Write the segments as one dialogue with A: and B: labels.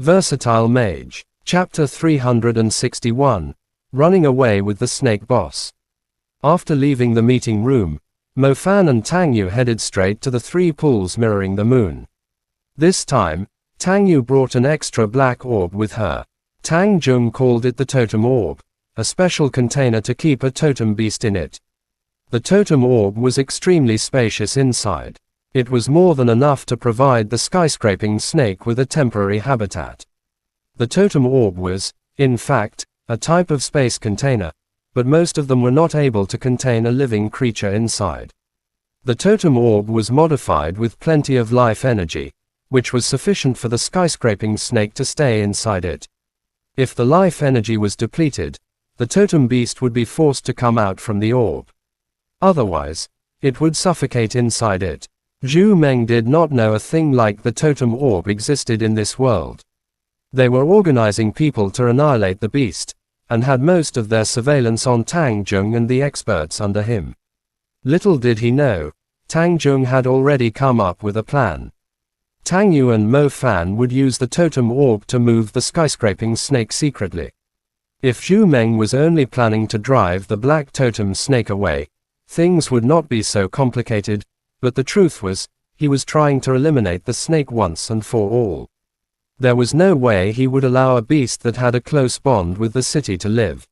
A: Versatile Mage. Chapter 361. Running Away with the Snake Boss. After leaving the meeting room, Mo Fan and Tang Yu headed straight to the three pools mirroring the moon. This time, Tang Yu brought an extra black orb with her. Tang Jung called it the Totem Orb, a special container to keep a totem beast in it. The Totem Orb was extremely spacious inside. It was more than enough to provide the skyscraping snake with a temporary habitat. The Totem Orb was, in fact, a type of space container, but most of them were not able to contain a living creature inside. The Totem Orb was modified with plenty of life energy, which was sufficient for the skyscraping snake to stay inside it. If the life energy was depleted, the totem beast would be forced to come out from the orb. Otherwise, it would suffocate inside it. Zhu Meng did not know a thing like the Totem Orb existed in this world. They were organizing people to annihilate the beast, and had most of their surveillance on Tang Jung and the experts under him. Little did he know, Tang Jung had already come up with a plan. Tang Yu and Mo Fan would use the Totem Orb to move the skyscraping snake secretly. If Zhu Meng was only planning to drive the black totem snake away, things would not be so complicated, but the truth was, he was trying to eliminate the snake once and for all. There was no way he would allow a beast that had a close bond with the city to live.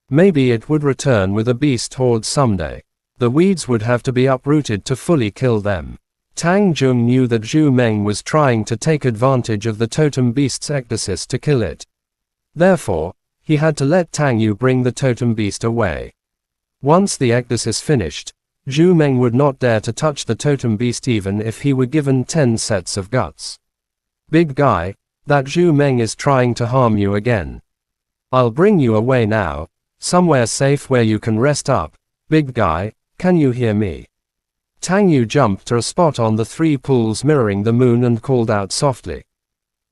A: Maybe it would return with a beast horde someday. The weeds would have to be uprooted to fully kill them. Tang Jung knew that Zhu Meng was trying to take advantage of the totem beast's ecdysis to kill it. Therefore, he had to let Tang Yu bring the totem beast away. Once the ecdysis finished, Zhu Meng would not dare to touch the totem beast even if he were given 10 sets of guts. Big guy, that Zhu Meng is trying to harm you again. I'll bring you away now, somewhere safe where you can rest up. Big guy, can you hear me? Tang Yu jumped to a spot on the three pools mirroring the moon and called out softly.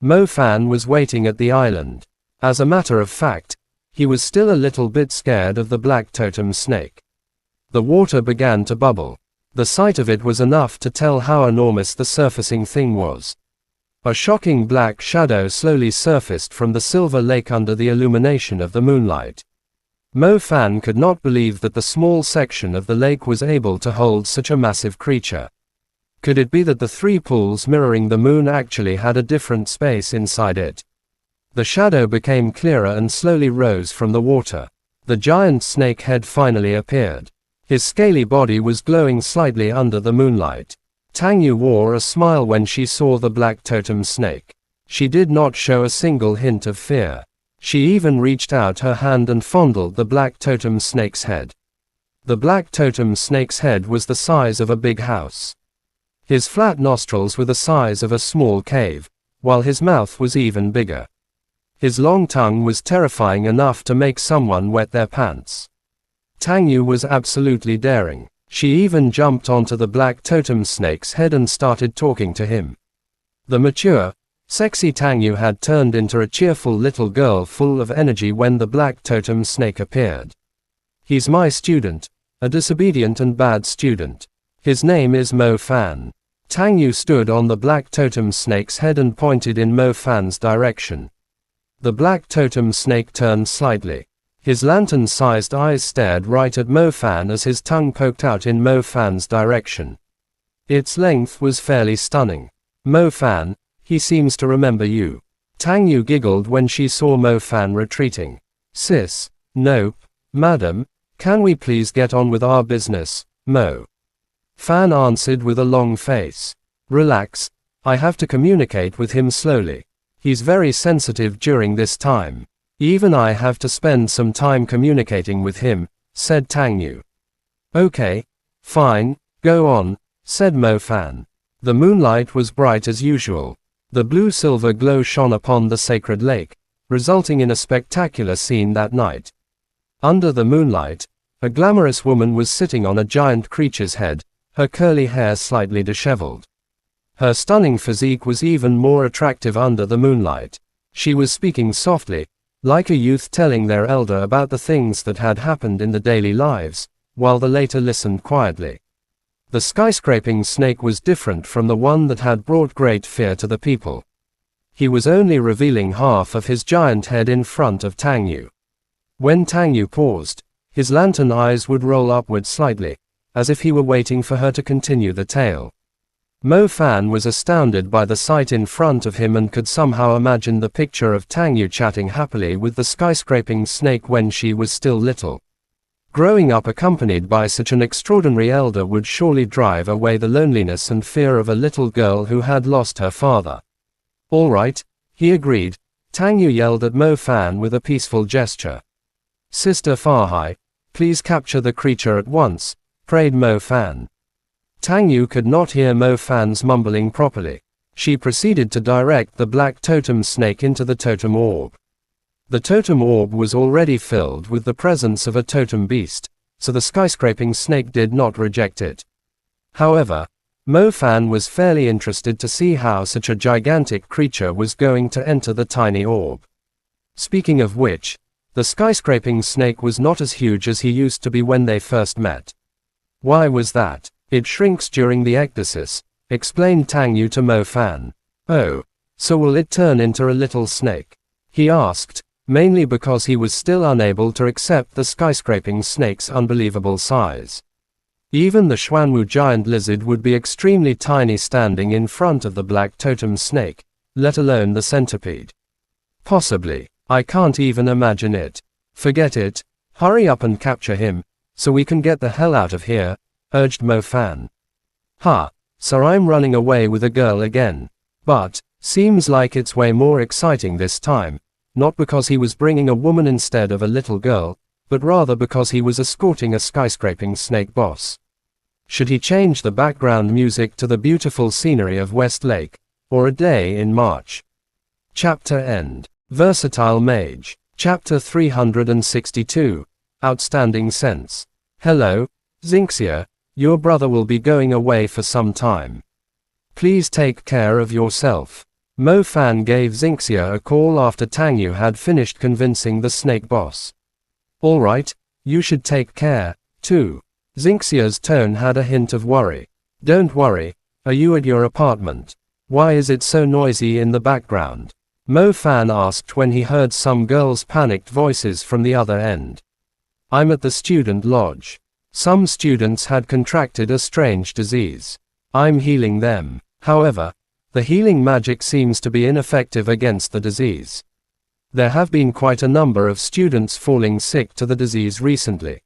A: Mo Fan was waiting at the island. As a matter of fact, he was still a little bit scared of the black totem snake. The water began to bubble. The sight of it was enough to tell how enormous the surfacing thing was. A shocking black shadow slowly surfaced from the silver lake under the illumination of the moonlight. Mo Fan could not believe that the small section of the lake was able to hold such a massive creature. Could it be that the three pools mirroring the moon actually had a different space inside it? The shadow became clearer and slowly rose from the water. The giant snake head finally appeared. His scaly body was glowing slightly under the moonlight. Tang Yu wore a smile when she saw the black totem snake. She did not show a single hint of fear. She even reached out her hand and fondled the black totem snake's head. The black totem snake's head was the size of a big house. His flat nostrils were the size of a small cave, while his mouth was even bigger. His long tongue was terrifying enough to make someone wet their pants. Tang Yu was absolutely daring. She even jumped onto the black totem snake's head and started talking to him. The mature, sexy Tang Yu had turned into a cheerful little girl full of energy when the black totem snake appeared. He's my student, a disobedient and bad student. His name is Mo Fan. Tang Yu stood on the black totem snake's head and pointed in Mo Fan's direction. The black totem snake turned slightly. His lantern-sized eyes stared right at Mo Fan as his tongue poked out in Mo Fan's direction. Its length was fairly stunning. Mo Fan, he seems to remember you. Tang Yu giggled when she saw Mo Fan retreating. Sis, nope, madam, can we please get on with our business, Mo? Fan answered with a long face. Relax, I have to communicate with him slowly. He's very sensitive during this time. Even I have to spend some time communicating with him, said Tang Yu. Okay, fine, go on, said Mo Fan. The moonlight was bright as usual. The blue-silver glow shone upon the sacred lake, resulting in a spectacular scene that night. Under the moonlight, a glamorous woman was sitting on a giant creature's head, her curly hair slightly disheveled. Her stunning physique was even more attractive under the moonlight. She was speaking softly, like a youth telling their elder about the things that had happened in the daily lives, while the later listened quietly. The skyscraping snake was different from the one that had brought great fear to the people. He was only revealing half of his giant head in front of Tang Yu. When Tang Yu paused, his lantern eyes would roll upward slightly, as if he were waiting for her to continue the tale. Mo Fan was astounded by the sight in front of him and could somehow imagine the picture of Tang Yu chatting happily with the skyscraping snake when she was still little. Growing up accompanied by such an extraordinary elder would surely drive away the loneliness and fear of a little girl who had lost her father. All right, he agreed. Tang Yu yelled at Mo Fan with a peaceful gesture. Sister Fahai, please capture the creature at once, prayed Mo Fan. Tang Yu could not hear Mo Fan's mumbling properly. She proceeded to direct the black totem snake into the totem orb. The totem orb was already filled with the presence of a totem beast, so the skyscraping snake did not reject it. However, Mo Fan was fairly interested to see how such a gigantic creature was going to enter the tiny orb. Speaking of which, the skyscraping snake was not as huge as he used to be when they first met. Why was that? It shrinks during the ecdysis, explained Tang Yu to Mo Fan. Oh, so will it turn into a little snake? He asked, mainly because he was still unable to accept the skyscraping snake's unbelievable size. Even the Xuanwu giant lizard would be extremely tiny standing in front of the black totem snake, let alone the centipede. Possibly. I can't even imagine it. Forget it. Hurry up and capture him, so we can get the hell out of here, urged Mo Fan. Ha, so I'm running away with a girl again. But, seems like it's way more exciting this time, not because he was bringing a woman instead of a little girl, but rather because he was escorting a skyscraping snake boss. Should he change the background music to the beautiful scenery of West Lake, or a day in March? Chapter End. Versatile Mage. Chapter 362. Outstanding Sense. Hello, Xinxia, your brother will be going away for some time. Please take care of yourself. Mo Fan gave Xinxia a call after Tang Yu had finished convincing the snake boss. All right, you should take care, too. Xinxia's tone had a hint of worry. Don't worry, are you at your apartment? Why is it so noisy in the background? Mo Fan asked when he heard some girls' panicked voices from the other end. I'm at the student lodge. Some students had contracted a strange disease. I'm healing them. However, the healing magic seems to be ineffective against the disease. There have been quite a number of students falling sick to the disease recently.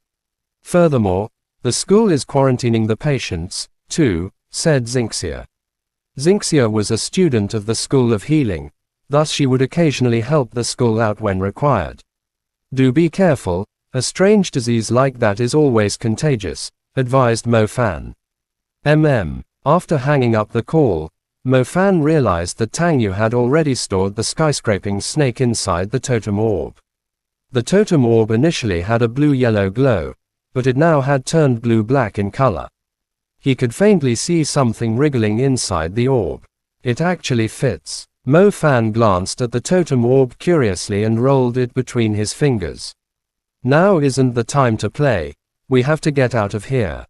A: Furthermore, the school is quarantining the patients, too, said Xinxia. Xinxia was a student of the School of Healing, thus she would occasionally help the school out when required. Do be careful, a strange disease like that is always contagious, advised Mo Fan. After hanging up the call, Mo Fan realized that Tang Yu had already stored the skyscraping snake inside the totem orb. The totem orb initially had a blue-yellow glow, but it now had turned blue-black in color. He could faintly see something wriggling inside the orb. It actually fits. Mo Fan glanced at the totem orb curiously and rolled it between his fingers. Now isn't the time to play. We have to get out of here.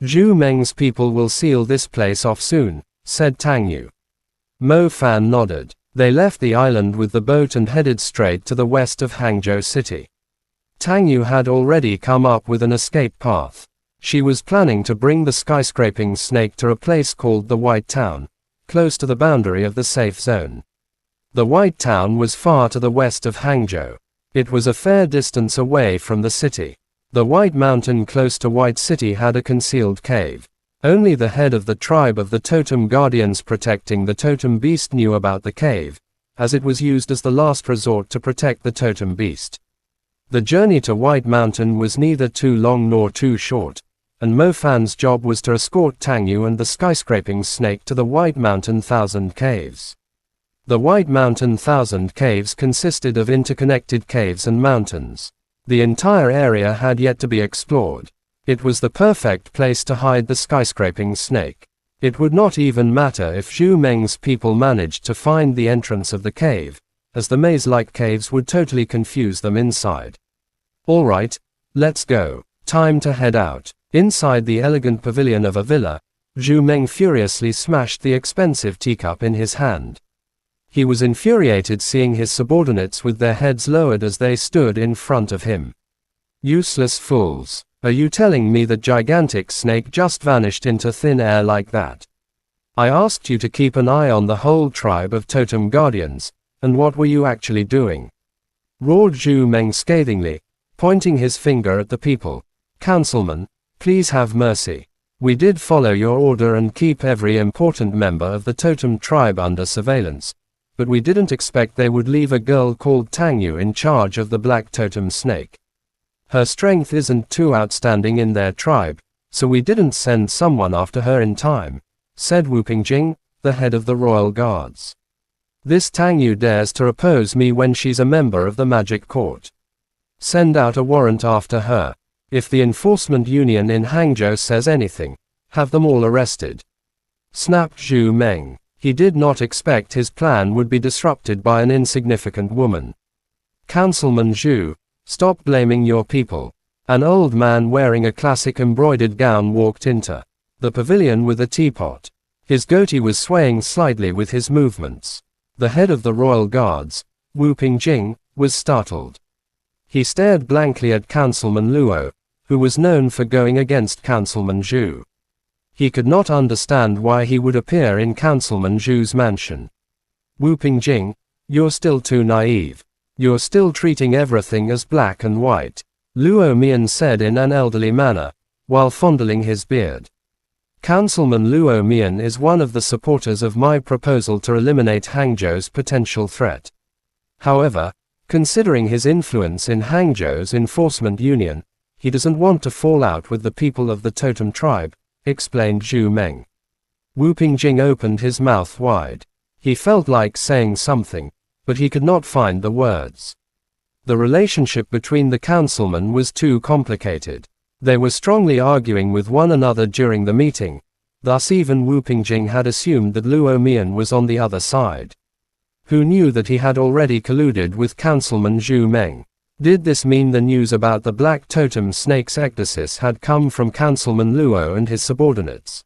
A: Zhu Meng's people will seal this place off soon, said Tang Yu. Mo Fan nodded. They left the island with the boat and headed straight to the west of Hangzhou City. Tang Yu had already come up with an escape path. She was planning to bring the skyscraping snake to a place called the White Town, close to the boundary of the safe zone. The White Town was far to the west of Hangzhou. It was a fair distance away from the city. The White Mountain close to White City had a concealed cave. Only the head of the tribe of the Totem Guardians protecting the Totem Beast knew about the cave, as it was used as the last resort to protect the Totem Beast. The journey to White Mountain was neither too long nor too short, and Mo Fan's job was to escort Tang Yu and the skyscraping snake to the White Mountain Thousand Caves. The White Mountain Thousand Caves consisted of interconnected caves and mountains. The entire area had yet to be explored. It was the perfect place to hide the skyscraping snake. It would not even matter if Zhu Meng's people managed to find the entrance of the cave, as the maze-like caves would totally confuse them inside. All right, let's go. Time to head out. Inside the elegant pavilion of a villa, Zhu Meng furiously smashed the expensive teacup in his hand. He was infuriated seeing his subordinates with their heads lowered as they stood in front of him. Useless fools. Are you telling me the gigantic snake just vanished into thin air like that? I asked you to keep an eye on the whole tribe of totem guardians, and what were you actually doing? Roared Zhu Meng scathingly, pointing his finger at the people. Councilman, please have mercy. We did follow your order and keep every important member of the totem tribe under surveillance, but we didn't expect they would leave a girl called Tang Yu in charge of the black totem snake. Her strength isn't too outstanding in their tribe, so we didn't send someone after her in time, said Wu Pingjing, the head of the royal guards. This Tang Yu dares to oppose me when she's a member of the magic court. Send out a warrant after her. If the enforcement union in Hangzhou says anything, have them all arrested. Snapped Zhu Meng. He did not expect his plan would be disrupted by an insignificant woman. Councilman Zhu, stop blaming your people. An old man wearing a classic embroidered gown walked into the pavilion with a teapot. His goatee was swaying slightly with his movements. The head of the royal guards, Wu Pingjing, was startled. He stared blankly at Councilman Luo, who was known for going against Councilman Zhu. He could not understand why he would appear in Councilman Zhu's mansion. Wu Pingjing, you're still too naive. You're still treating everything as black and white, Luo Mian said in an elderly manner, while fondling his beard. Councilman Luo Mian is one of the supporters of my proposal to eliminate Hangzhou's potential threat. However, considering his influence in Hangzhou's enforcement union, he doesn't want to fall out with the people of the totem tribe, explained Zhu Meng. Wu Pingjing opened his mouth wide. He felt like saying something, but he could not find the words. The relationship between the councilmen was too complicated. They were strongly arguing with one another during the meeting, thus even Wu Pingjing had assumed that Luo Mian was on the other side. Who knew that he had already colluded with Councilman Zhu Meng? Did this mean the news about the black totem snake's ecdysis had come from Councilman Luo and his subordinates?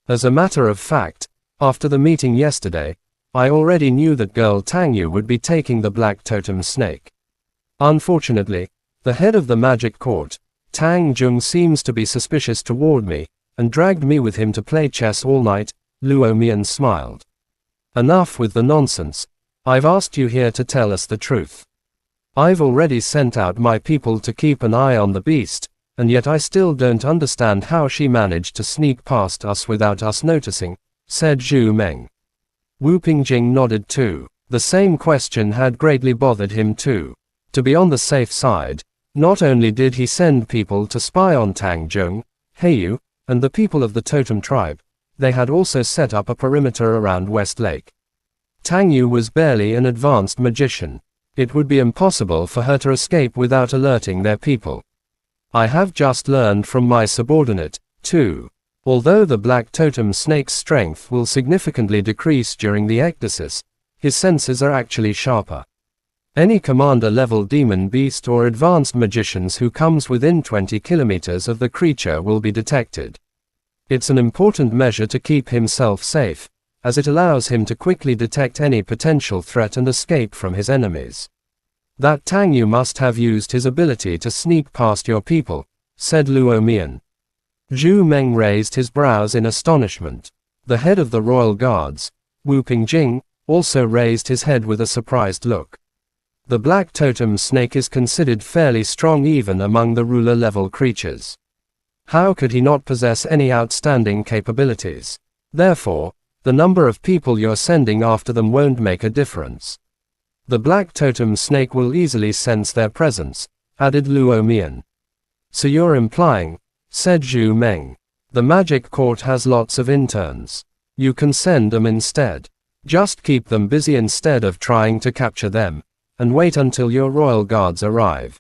A: As a matter of fact, after the meeting yesterday, I already knew that girl Tang Yu would be taking the black totem snake. Unfortunately, the head of the magic court, Tang Jung, seems to be suspicious toward me, and dragged me with him to play chess all night, Luo Mian smiled. Enough with the nonsense. I've asked you here to tell us the truth. I've already sent out my people to keep an eye on the beast, and yet I still don't understand how she managed to sneak past us without us noticing, said Zhu Meng. Wu Pingjing nodded too. The same question had greatly bothered him too. To be on the safe side, not only did he send people to spy on Tang Jung, Heiyu, and the people of the totem tribe, they had also set up a perimeter around West Lake. Tang Yu was barely an advanced magician. It would be impossible for her to escape without alerting their people. I have just learned from my subordinate, too. Although the black totem snake's strength will significantly decrease during the ecdysis, his senses are actually sharper. Any commander-level demon beast or advanced magicians who comes within 20 kilometers of the creature will be detected. It's an important measure to keep himself safe, as it allows him to quickly detect any potential threat and escape from his enemies. That Tang Yu must have used his ability to sneak past your people, said Luo Mian. Zhu Meng raised his brows in astonishment. The head of the royal guards, Wu Pingjing, also raised his head with a surprised look. The black totem snake is considered fairly strong even among the ruler-level creatures. How could he not possess any outstanding capabilities? Therefore, the number of people you're sending after them won't make a difference. The black totem snake will easily sense their presence, added Luo Mian. So you're implying, said Zhu Meng, the magic court has lots of interns. You can send them instead. Just keep them busy instead of trying to capture them, and wait until your royal guards arrive.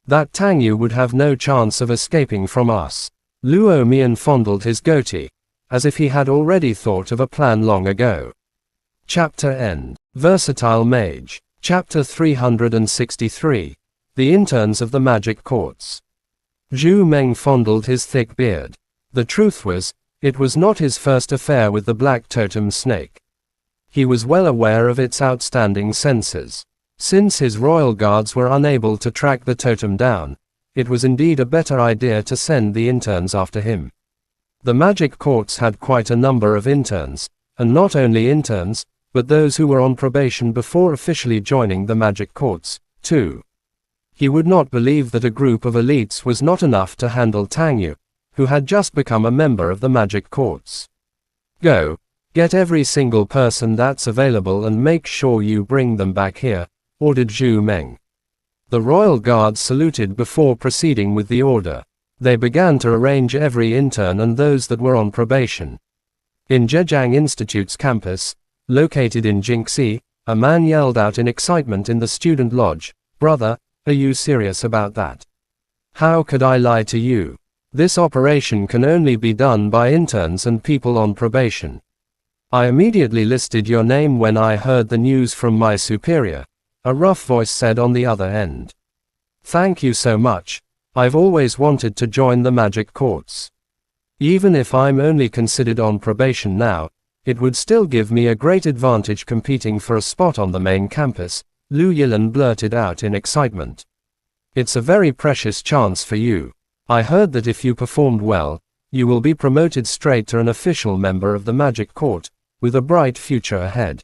A: That Tang Yu would have no chance of escaping from us. Luo Mian fondled his goatee, as if he had already thought of a plan long ago. Chapter End. Versatile Mage. Chapter 363. The Interns of the Magic Courts. Zhu Meng fondled his thick beard. The truth was, it was not his first affair with the black totem snake. He was well aware of its outstanding sensors. Since his royal guards were unable to track the totem down, it was indeed a better idea to send the interns after him. The magic courts had quite a number of interns, and not only interns, but those who were on probation before officially joining the magic courts, too. He would not believe that a group of elites was not enough to handle Tang Yu, who had just become a member of the magic courts. Go, get every single person that's available and make sure you bring them back here, ordered Zhu Meng. The royal guards saluted before proceeding with the order. They began to arrange every intern and those that were on probation. In Zhejiang Institute's campus, located in Jingxi, a man yelled out in excitement in the student lodge, "Brother, are you serious about that? How could I lie to you? This operation can only be done by interns and people on probation. I immediately listed your name when I heard the news from my superior," a rough voice said on the other end. "Thank you so much. I've always wanted to join the magic courts. Even if I'm only considered on probation now, it would still give me a great advantage competing for a spot on the main campus," Lu Yilan blurted out in excitement. "It's a very precious chance for you. I heard that if you performed well, you will be promoted straight to an official member of the magic court, with a bright future ahead,"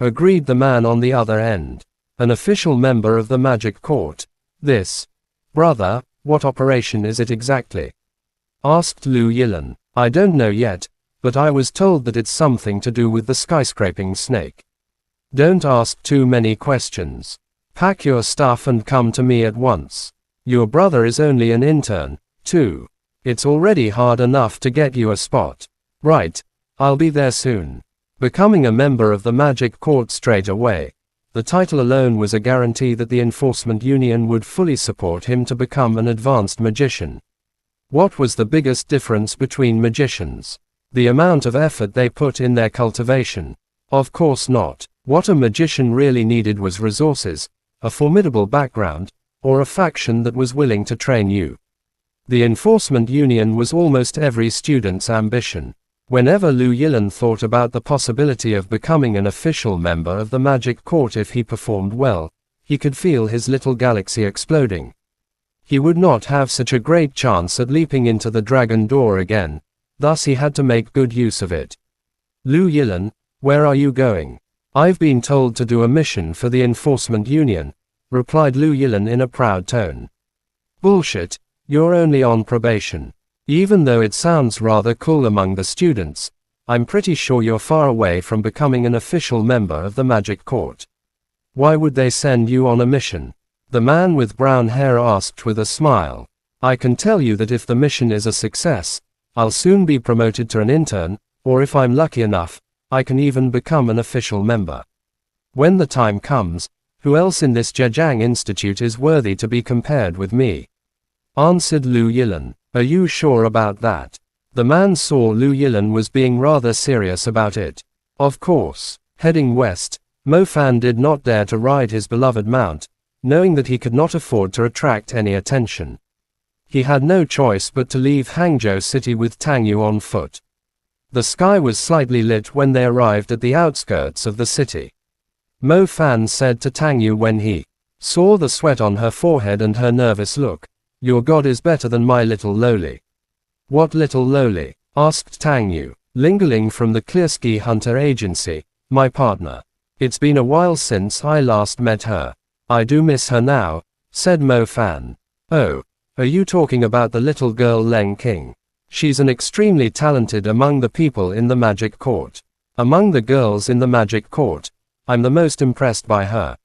A: agreed the man on the other end. "An official member of the magic court? This? Brother, what operation is it exactly?" asked Lu Yilan. "I don't know yet, but I was told that it's something to do with the skyscraping snake. Don't ask too many questions. Pack your stuff and come to me at once. Your brother is only an intern, too. It's already hard enough to get you a spot." "Right, I'll be there soon." Becoming a member of the magic court straight away, the title alone was a guarantee that the enforcement union would fully support him to become an advanced magician. What was the biggest difference between magicians? The amount of effort they put in their cultivation? Of course not. What a magician really needed was resources, a formidable background, or a faction that was willing to train you. The enforcement union was almost every student's ambition. Whenever Lu Yilan thought about the possibility of becoming an official member of the magic court if he performed well, he could feel his little galaxy exploding. He would not have such a great chance at leaping into the dragon door again, thus he had to make good use of it. "Lu Yilan, where are you going?" "I've been told to do a mission for the enforcement union," replied Lu Yilan in a proud tone. "Bullshit, you're only on probation. Even though it sounds rather cool among the students, I'm pretty sure you're far away from becoming an official member of the magic court. Why would they send you on a mission?" the man with brown hair asked with a smile. "I can tell you that if the mission is a success, I'll soon be promoted to an intern, or if I'm lucky enough, I can even become an official member. When the time comes, who else in this Zhejiang Institute is worthy to be compared with me?" answered Lu Yilan. "Are you sure about that?" The man saw Lu Yilan was being rather serious about it. Of course. Heading west, Mo Fan did not dare to ride his beloved mount, knowing that he could not afford to attract any attention. He had no choice but to leave Hangzhou City with Tang Yu on foot. The sky was slightly lit when they arrived at the outskirts of the city. Mo Fan said to Tang Yu when he saw the sweat on her forehead and her nervous look, "Your god is better than my little lowly." "What little lowly?" asked Tang Yu. "Lingling from the Klersky Hunter Agency, my partner. It's been a while since I last met her. I do miss her now," said Mo Fan. "Oh, are you talking about the little girl Leng King? She's an extremely talented among the people in the magic court. Among the girls in the magic court, I'm the most impressed by her.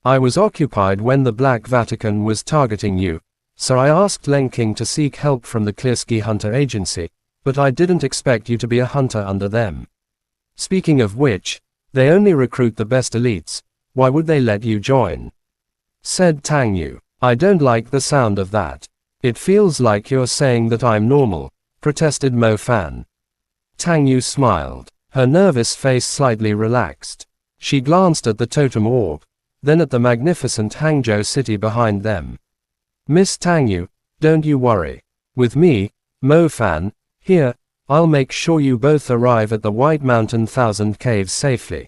A: I was occupied when the Black Vatican was targeting you, so I asked Leng King to seek help from the Klersky Hunter Agency, but I didn't expect you to be a hunter under them. Speaking of which, they only recruit the best elites. Why would they let you join?" said Tang Yu. "I don't like the sound of that. It feels like you're saying that I'm normal," protested Mo Fan. Tang Yu smiled. Her nervous face slightly relaxed. She glanced at the totem orb, then at the magnificent Hangzhou City behind them. "Miss Tang Yu, don't you worry. With me, Mo Fan, here, I'll make sure you both arrive at the White Mountain Thousand Caves safely.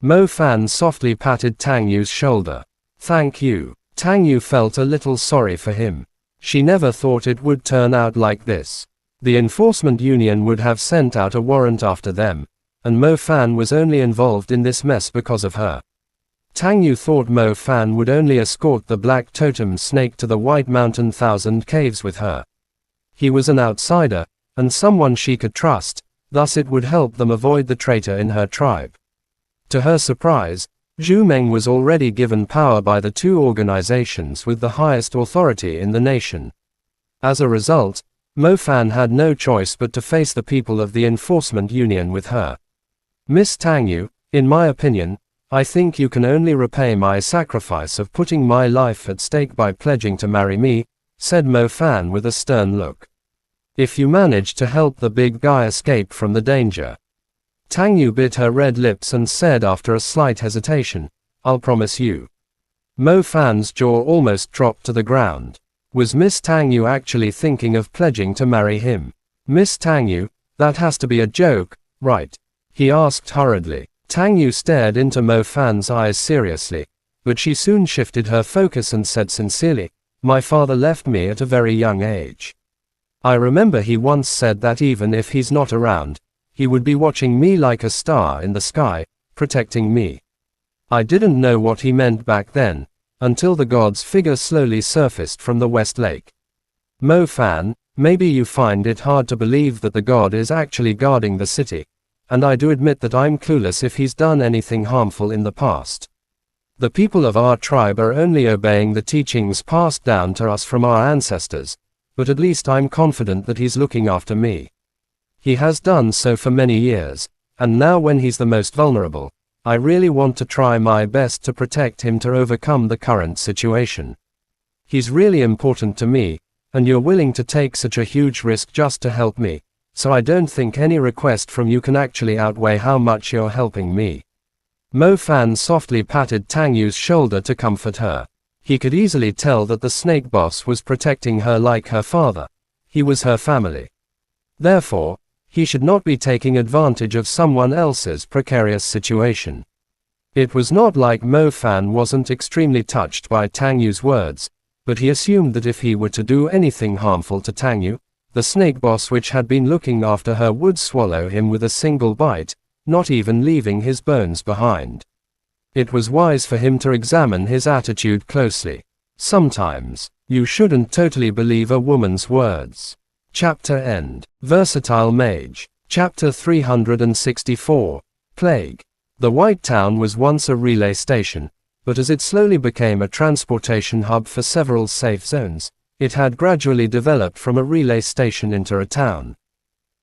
A: Mo Fan softly patted Tang Yu's shoulder. Thank you. Tang Yu felt a little sorry for him. She never thought it would turn out like this. The enforcement union would have sent out a warrant after them, and Mo Fan was only involved in this mess because of her. Tang Yu thought Mo Fan would only escort the Black Totem Snake to the White Mountain Thousand Caves with her. He was an outsider, and someone she could trust, thus it would help them avoid the traitor in her tribe. To her surprise, Zhu Meng was already given power by the two organizations with the highest authority in the nation. As a result, Mo Fan had no choice but to face the people of the enforcement union with her. Miss Tang Yu, in my opinion, I think you can only repay my sacrifice of putting my life at stake by pledging to marry me, said Mo Fan with a stern look. If you manage to help the big guy escape from the danger. Tang Yu bit her red lips and said after a slight hesitation, I'll promise you. Mo Fan's jaw almost dropped to the ground. Was Miss Tang Yu actually thinking of pledging to marry him? Miss Tang Yu, that has to be a joke, right? He asked hurriedly. Tang Yu stared into Mo Fan's eyes seriously, but she soon shifted her focus and said sincerely, my father left me at a very young age. I remember he once said that even if he's not around, he would be watching me like a star in the sky, protecting me. I didn't know what he meant back then, until the god's figure slowly surfaced from the West Lake. Mo Fan, maybe you find it hard to believe that the god is actually guarding the city, and I do admit that I'm clueless if he's done anything harmful in the past. The people of our tribe are only obeying the teachings passed down to us from our ancestors, but at least I'm confident that he's looking after me. He has done so for many years, and now when he's the most vulnerable, I really want to try my best to protect him to overcome the current situation. He's really important to me, and you're willing to take such a huge risk just to help me, so I don't think any request from you can actually outweigh how much you're helping me. Mo Fan softly patted Tang Yu's shoulder to comfort her. He could easily tell that the snake boss was protecting her like her father. He was her family. Therefore, he should not be taking advantage of someone else's precarious situation. It was not like Mo Fan wasn't extremely touched by Tang Yu's words, but he assumed that if he were to do anything harmful to Tang Yu, the snake boss which had been looking after her would swallow him with a single bite, not even leaving his bones behind. It was wise for him to examine his attitude closely. Sometimes, you shouldn't totally believe a woman's words. Chapter End. Versatile Mage. Chapter 364. Plague. The White Town was once a relay station, but as it slowly became a transportation hub for several safe zones, it had gradually developed from a relay station into a town.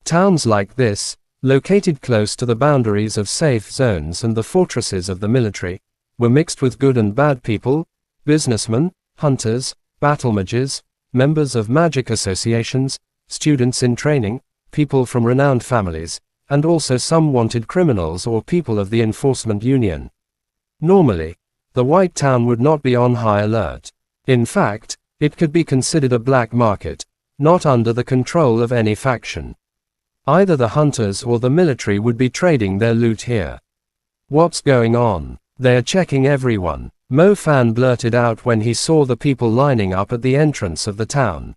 A: Towns like this, located close to the boundaries of safe zones and the fortresses of the military, were mixed with good and bad people, businessmen, hunters, battle mages, members of magic associations, students in training, people from renowned families, and also some wanted criminals or people of the enforcement union. Normally, the White Town would not be on high alert. In fact, it could be considered a black market, not under the control of any faction. Either the hunters or the military would be trading their loot here. What's going on? They are checking everyone, Mo Fan blurted out when he saw the people lining up at the entrance of the town.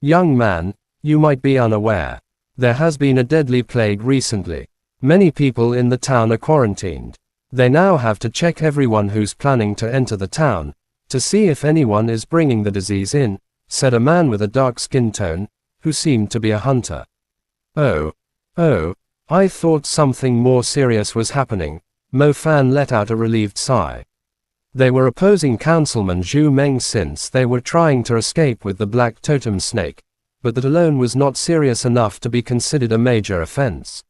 A: Young man, you might be unaware. There has been a deadly plague recently. Many people in the town are quarantined. They now have to check everyone who's planning to enter the town, to see if anyone is bringing the disease in, said a man with a dark skin tone, who seemed to be a hunter. Oh, I thought something more serious was happening. Mo Fan let out a relieved sigh. They were opposing Councilman Zhu Meng since they were trying to escape with the Black Totem Snake, but that alone was not serious enough to be considered a major offense.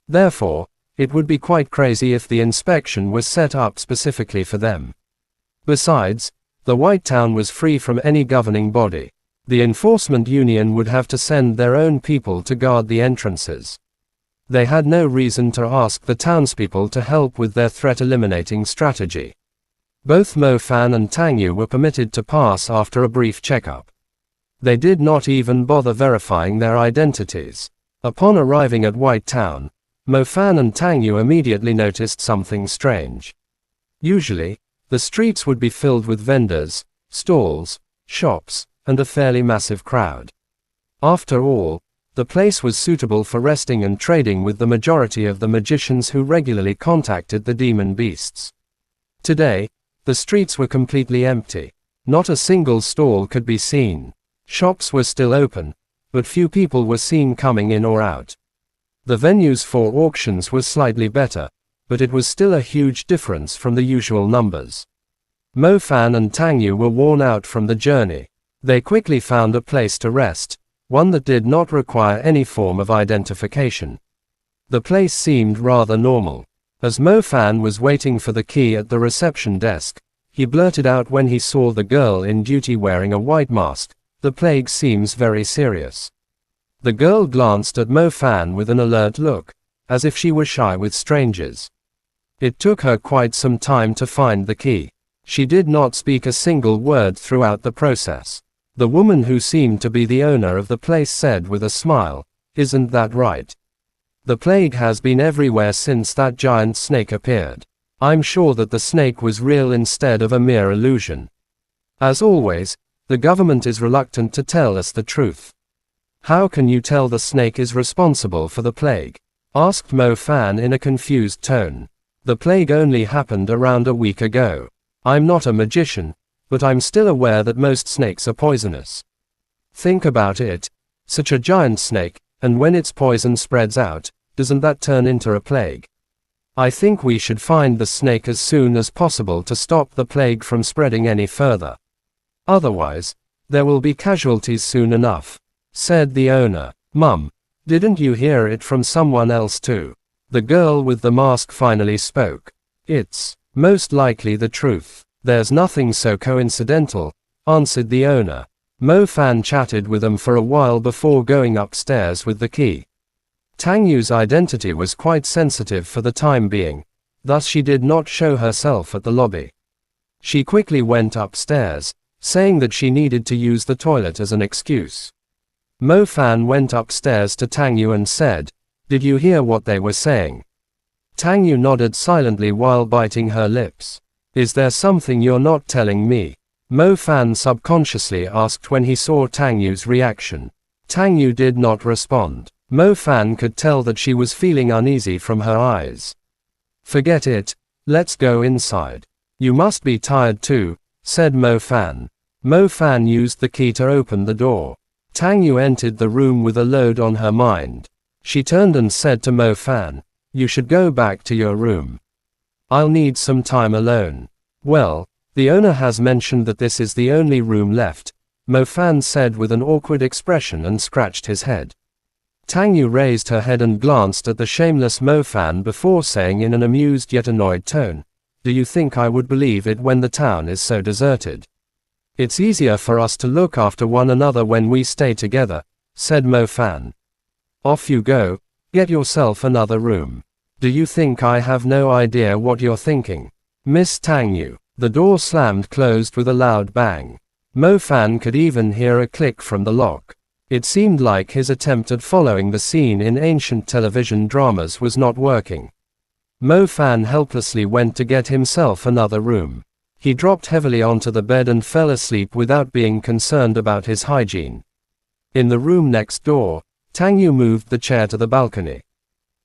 A: Therefore, it would be quite crazy if the inspection was set up specifically for them. Besides, the White Town was free from any governing body. The enforcement union would have to send their own people to guard the entrances. They had no reason to ask the townspeople to help with their threat-eliminating strategy. Both Mo Fan and Tang Yu were permitted to pass after a brief checkup. They did not even bother verifying their identities. Upon arriving at White Town, Mo Fan and Tang Yu immediately noticed something strange. Usually, the streets would be filled with vendors, stalls, shops, and a fairly massive crowd. After all, the place was suitable for resting and trading with the majority of the magicians who regularly contacted the demon beasts. Today, the streets were completely empty. Not a single stall could be seen. Shops were still open, but few people were seen coming in or out. The venues for auctions were slightly better, but it was still a huge difference from the usual numbers. Mo Fan and Tang Yu were worn out from the journey. They quickly found a place to rest, one that did not require any form of identification. The place seemed rather normal. As Mo Fan was waiting for the key at the reception desk, he blurted out when he saw the girl in duty wearing a white mask, "The plague seems very serious." The girl glanced at Mo Fan with an alert look, as if she were shy with strangers. It took her quite some time to find the key. She did not speak a single word throughout the process. The woman who seemed to be the owner of the place said with a smile, "Isn't that right? The plague has been everywhere since that giant snake appeared. I'm sure that the snake was real instead of a mere illusion. As always, the government is reluctant to tell us the truth." "How can you tell the snake is responsible for the plague?" asked Mo Fan in a confused tone. "The plague only happened around a week ago. I'm not a magician, but I'm still aware that most snakes are poisonous. Think about it. Such a giant snake, and when its poison spreads out, doesn't that turn into a plague? I think we should find the snake as soon as possible to stop the plague from spreading any further. Otherwise, there will be casualties soon enough," said the owner. "Mum, didn't you hear it from someone else too?" The girl with the mask finally spoke. "It's most likely the truth. There's nothing so coincidental," answered the owner. Mo Fan chatted with them for a while before going upstairs with the key. Tang Yu's identity was quite sensitive for the time being, thus she did not show herself at the lobby. She quickly went upstairs, saying that she needed to use the toilet as an excuse. Mo Fan went upstairs to Tang Yu and said, "Did you hear what they were saying?" Tang Yu nodded silently while biting her lips. "Is there something you're not telling me?" Mo Fan subconsciously asked when he saw Tang Yu's reaction. Tang Yu did not respond. Mo Fan could tell that she was feeling uneasy from her eyes. "Forget it, let's go inside. You must be tired too," said Mo Fan. Mo Fan used the key to open the door. Tang Yu entered the room with a load on her mind. She turned and said to Mo Fan, "You should go back to your room. I'll need some time alone." "Well, the owner has mentioned that this is the only room left," Mo Fan said with an awkward expression and scratched his head. Tang Yu raised her head and glanced at the shameless Mo Fan before saying in an amused yet annoyed tone, "Do you think I would believe it when the town is so deserted? It's easier for us to look after one another when we stay together," said Mo Fan. "Off you go, get yourself another room. Do you think I have no idea what you're thinking, Miss Tang Yu?" The door slammed closed with a loud bang. Mo Fan could even hear a click from the lock. It seemed like his attempt at following the scene in ancient television dramas was not working. Mo Fan helplessly went to get himself another room. He dropped heavily onto the bed and fell asleep without being concerned about his hygiene. In the room next door, Tang Yu moved the chair to the balcony.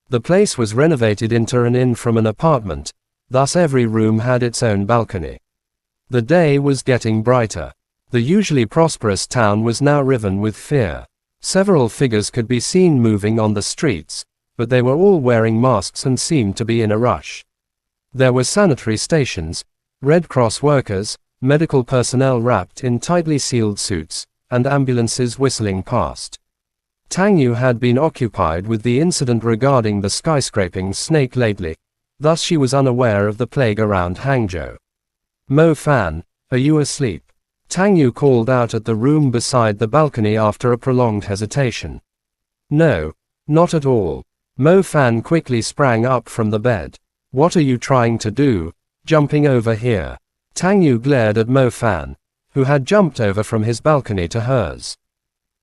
A: The place was renovated into an inn from an apartment, thus every room had its own balcony. The day was getting brighter. The usually prosperous town was now riven with fear. Several figures could be seen moving on the streets, but they were all wearing masks and seemed to be in a rush. There were sanitary stations, Red Cross workers, medical personnel wrapped in tightly sealed suits, and ambulances whistling past. Tang Yu had been occupied with the incident regarding the skyscraping snake lately, thus she was unaware of the plague around Hangzhou. "Mo Fan, are you asleep?" Tang Yu called out at the room beside the balcony after a prolonged hesitation. "No, not at all." Mo Fan quickly sprang up from the bed. "What are you trying to do, jumping over here?" Tang Yu glared at Mo Fan, who had jumped over from his balcony to hers.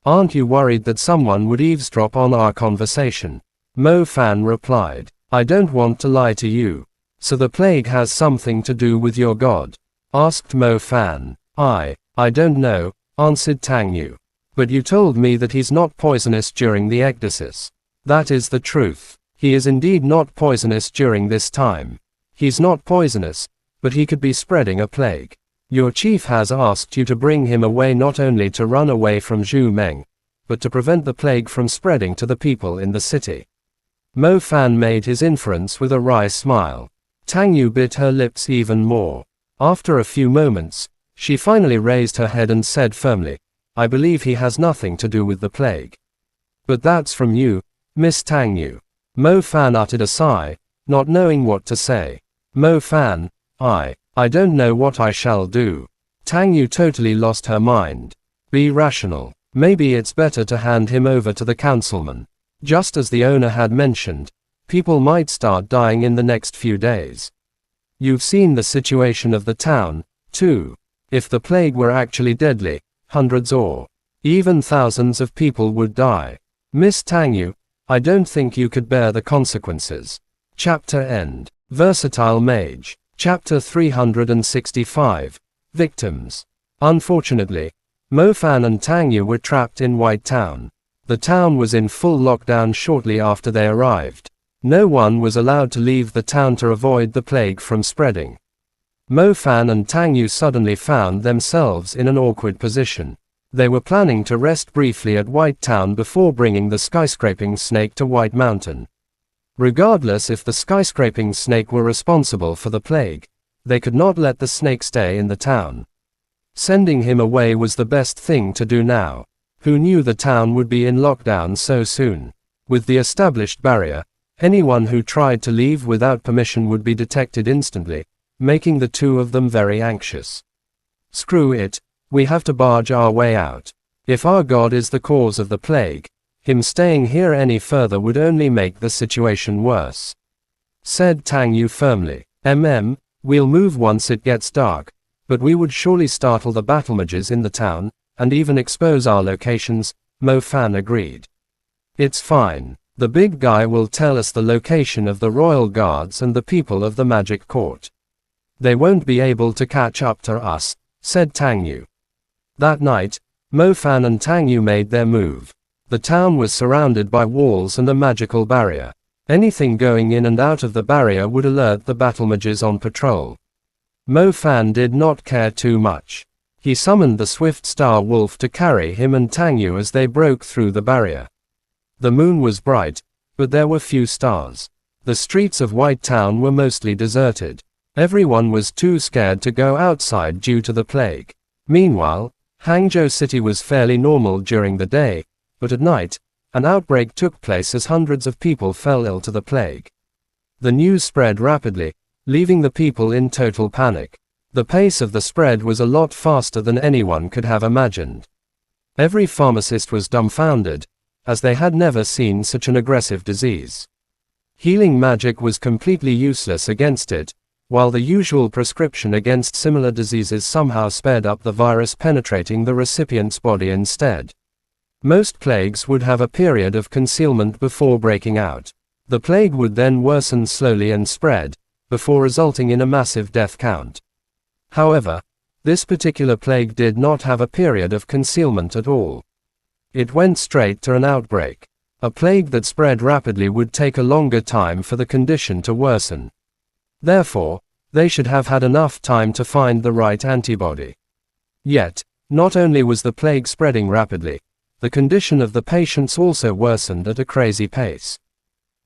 A: Aren't you worried that someone would eavesdrop on our conversation? Mo Fan replied. I don't want to lie to you. So the plague has something to do with your god? Asked Mo Fan. I don't know, answered Tang Yu. But you told me that he's not poisonous during the ecdysis. That is the truth. He is indeed not poisonous during this time. He's not poisonous, but he could be spreading a plague. Your chief has asked you to bring him away not only to run away from Zhu Meng, but to prevent the plague from spreading to the people in the city. Mo Fan made his inference with a wry smile. Tang Yu bit her lips even more. After a few moments, she finally raised her head and said firmly, I believe he has nothing to do with the plague. But that's from you, Miss Tang Yu. Mo Fan uttered a sigh, not knowing what to say. Mo Fan, I don't know what I shall do. Tang Yu totally lost her mind. Be rational. Maybe it's better to hand him over to the councilman. Just as the owner had mentioned, people might start dying in the next few days. You've seen the situation of the town, too. If the plague were actually deadly, hundreds or even thousands of people would die. Miss Tang Yu, I don't think you could bear the consequences. Chapter end. Versatile Mage. Chapter 365. Victims. Unfortunately, Mo Fan and Tang Yu were trapped in White Town. The town was in full lockdown shortly after they arrived. No one was allowed to leave the town to avoid the plague from spreading. Mo Fan and Tang Yu suddenly found themselves in an awkward position. They were planning to rest briefly at White Town before bringing the skyscraping snake to White Mountain. Regardless if the skyscraping snake were responsible for the plague, they could not let the snake stay in the town. Sending him away was the best thing to do now. Who knew the town would be in lockdown so soon? With the established barrier, anyone who tried to leave without permission would be detected instantly, making the two of them very anxious. Screw it, we have to barge our way out. If our god is the cause of the plague, him staying here any further would only make the situation worse. Said Tang Yu firmly. We'll move once it gets dark, but we would surely startle the battle mages in the town, and even expose our locations, Mo Fan agreed. It's fine. The big guy will tell us the location of the royal guards and the people of the magic court. They won't be able to catch up to us, said Tang Yu. That night, Mo Fan and Tang Yu made their move. The town was surrounded by walls and a magical barrier. Anything going in and out of the barrier would alert the battle mages on patrol. Mo Fan did not care too much. He summoned the swift star wolf to carry him and Tang Yu as they broke through the barrier. The moon was bright, but there were few stars. The streets of White Town were mostly deserted. Everyone was too scared to go outside due to the plague. Meanwhile, Hangzhou City was fairly normal during the day, but at night, an outbreak took place as hundreds of people fell ill to the plague. The news spread rapidly, leaving the people in total panic. The pace of the spread was a lot faster than anyone could have imagined. Every pharmacist was dumbfounded, as they had never seen such an aggressive disease. Healing magic was completely useless against it, while the usual prescription against similar diseases somehow sped up the virus penetrating the recipient's body instead. Most plagues would have a period of concealment before breaking out. The plague would then worsen slowly and spread, before resulting in a massive death count. However, this particular plague did not have a period of concealment at all. It went straight to an outbreak. A plague that spread rapidly would take a longer time for the condition to worsen. Therefore, they should have had enough time to find the right antibody. Yet, not only was the plague spreading rapidly, the condition of the patients also worsened at a crazy pace.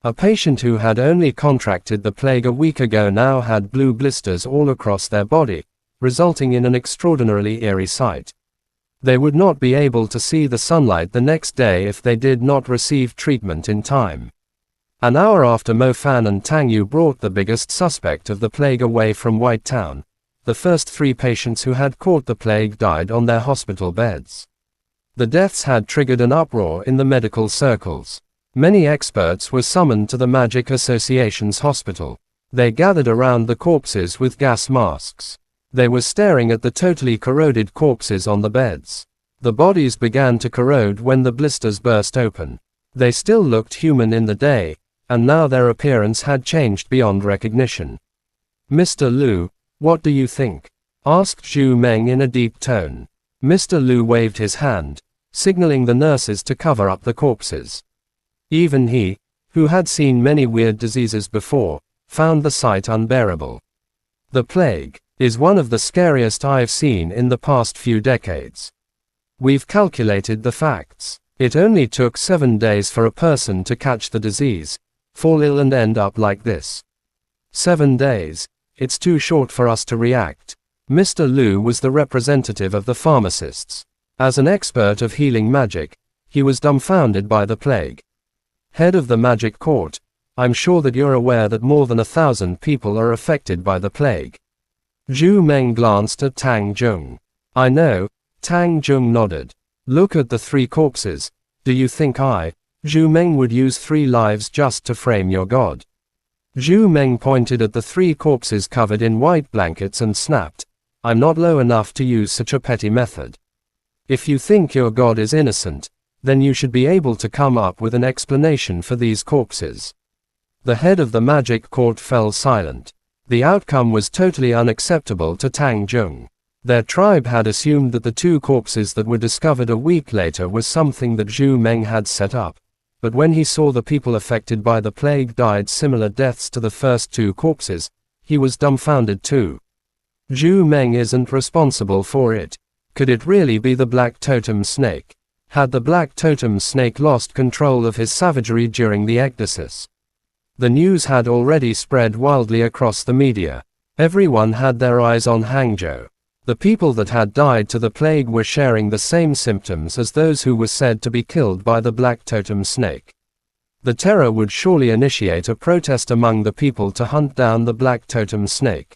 A: A patient who had only contracted the plague a week ago now had blue blisters all across their body, resulting in an extraordinarily eerie sight. They would not be able to see the sunlight the next day if they did not receive treatment in time. An hour after Mo Fan and Tang Yu brought the biggest suspect of the plague away from White Town, the first 3 patients who had caught the plague died on their hospital beds. The deaths had triggered an uproar in the medical circles. Many experts were summoned to the Magic Association's hospital. They gathered around the corpses with gas masks. They were staring at the totally corroded corpses on the beds. The bodies began to corrode when the blisters burst open. They still looked human in the day, and now their appearance had changed beyond recognition. Mr. Liu, what do you think? Asked Zhu Meng in a deep tone. Mr. Liu waved his hand, signaling the nurses to cover up the corpses. Even he, who had seen many weird diseases before, found the sight unbearable. The plague is one of the scariest I've seen in the past few decades. We've calculated the facts. It only took 7 days for a person to catch the disease, fall ill and end up like this. 7 days, it's too short for us to react. Mr. Liu was the representative of the pharmacists. As an expert of healing magic, he was dumbfounded by the plague. Head of the magic court, I'm sure that you're aware that more than 1,000 people are affected by the plague. Zhu Meng glanced at Tang Jung. I know, Tang Jung nodded. Look at the 3 corpses. Do you think Zhu Meng would use 3 lives just to frame your god? Zhu Meng pointed at the 3 corpses covered in white blankets and snapped, I'm not low enough to use such a petty method. If you think your god is innocent, then you should be able to come up with an explanation for these corpses. The head of the magic court fell silent. The outcome was totally unacceptable to Tang Jung. Their tribe had assumed that the 2 corpses that were discovered a week later was something that Zhu Meng had set up, but when he saw the people affected by the plague died similar deaths to the first 2 corpses, he was dumbfounded too. Zhu Meng isn't responsible for it. Could it really be the Black Totem Snake? Had the Black Totem Snake lost control of his savagery during the ecdysis? The news had already spread wildly across the media. Everyone had their eyes on Hangzhou. The people that had died to the plague were sharing the same symptoms as those who were said to be killed by the Black Totem Snake. The terror would surely initiate a protest among the people to hunt down the Black Totem Snake.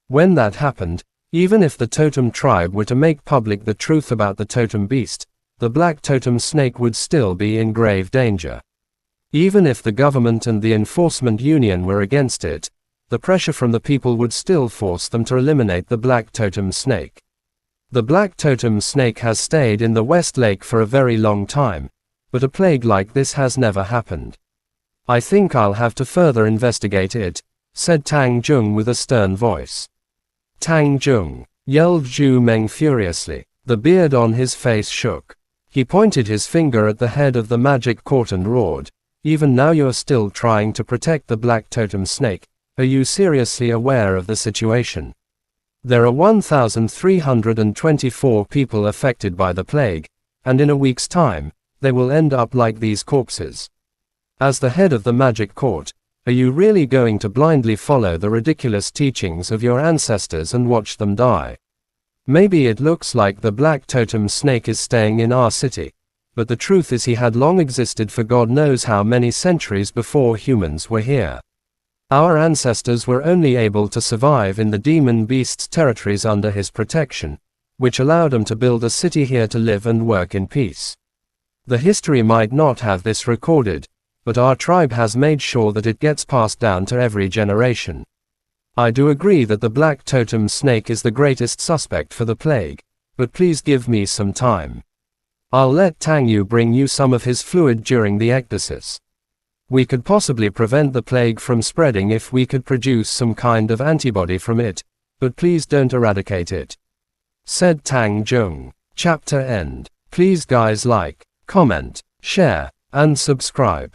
A: When that happened, even if the totem tribe were to make public the truth about the totem beast, the Black Totem Snake would still be in grave danger. Even if the government and the enforcement union were against it, the pressure from the people would still force them to eliminate the Black Totem Snake. The Black Totem Snake has stayed in the West Lake for a very long time, but a plague like this has never happened. I think I'll have to further investigate it, said Tang Jung with a stern voice. Tang Jung, yelled Zhu Meng furiously. The beard on his face shook. He pointed his finger at the head of the magic court and roared, even now you're still trying to protect the Black Totem Snake. Are you seriously aware of the situation? There are 1,324 people affected by the plague, and in a week's time, they will end up like these corpses. As the head of the magic court, are you really going to blindly follow the ridiculous teachings of your ancestors and watch them die? Maybe it looks like the Black Totem Snake is staying in our city, but the truth is he had long existed for God knows how many centuries before humans were here. Our ancestors were only able to survive in the demon beast's territories under his protection, which allowed them to build a city here to live and work in peace. The history might not have this recorded, but our tribe has made sure that it gets passed down to every generation. I do agree that the Black Totem Snake is the greatest suspect for the plague, but please give me some time. I'll let Tang Yu bring you some of his fluid during the ecdysis. We could possibly prevent the plague from spreading if we could produce some kind of antibody from it, but please don't eradicate it. Said Tang Jung. Chapter end. Please guys like, comment, share, and subscribe.